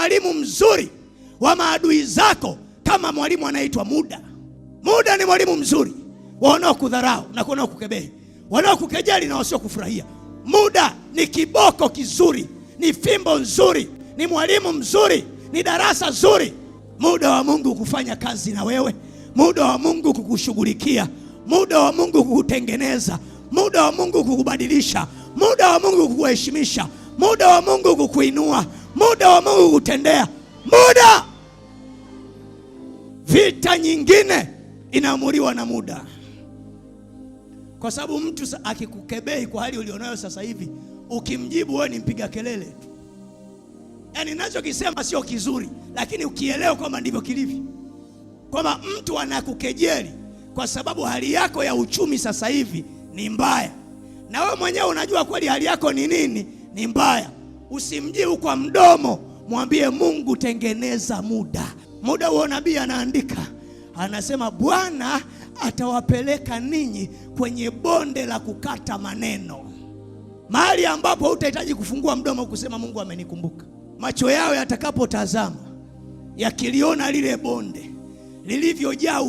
mwalimu mzuri wa maadui zako kama mwalimu anaitwa muda. Muda ni mwalimu mzuri wanaokudharau na wanaokukebei, wanaokukejeli na wasiokufurahia. Muda ni kiboko kizuri, ni fimbo nzuri, ni mwalimu mzuri, ni darasa zuri. Muda wa Mungu kufanya kazi na wewe, muda wa Mungu kukushughulikia, muda wa Mungu kukutengeneza, muda wa Mungu kukubadilisha, muda wa Mungu kukuheshimisha, muda wa Mungu kukuinua, muda wa Mungu kukutendea. Muda. Vita nyingine inaamuliwa na muda. Kwa sababu mtu akikukebei kwa hali ulionayo sasa hivi, ukimjibu wewe ni mpiga kelele tu. Yaani ninachokisema sio kizuri, lakini ukielewa kwamba ndivyo kilivyo. Kwamba mtu anakukejeli kwa sababu hali yako ya uchumi sasa hivi ni mbaya, na wewe mwenyewe unajua kweli hali yako ni nini, ni mbaya. Usimjibu kwa mdomo, mwambie Mungu tengeneza muda. Muda huo nabii anaandika, anasema Bwana atawapeleka ninyi kwenye bonde la kukata maneno, mahali ambapo hutahitaji kufungua mdomo kusema Mungu amenikumbuka. Macho yao yatakapotazama yakiliona lile bonde lilivyojaa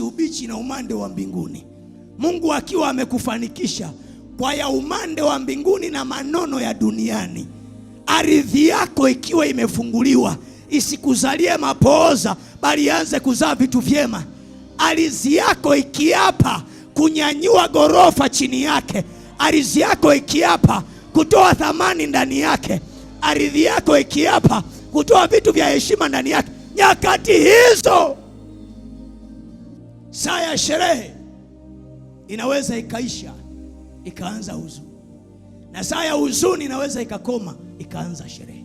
ubichi na umande wa mbinguni, Mungu akiwa amekufanikisha kwa ya umande wa mbinguni na manono ya duniani, ardhi yako ikiwa imefunguliwa, isikuzalie mapooza bali ianze kuzaa vitu vyema. Ardhi yako ikiapa kunyanyua gorofa chini yake, ardhi yako ikiapa kutoa thamani ndani yake, ardhi yako ikiapa kutoa vitu vya heshima ndani yake, nyakati hizo saa ya sherehe inaweza ikaisha ikaanza huzuni, na saa ya huzuni inaweza ikakoma ikaanza sherehe.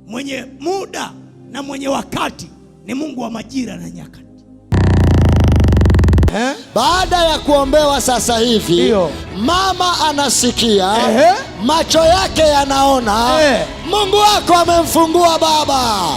Mwenye muda na mwenye wakati ni Mungu wa majira na nyakati. Baada ya kuombewa sasa hivi, mama anasikia, macho yake yanaona, Mungu wako amemfungua baba.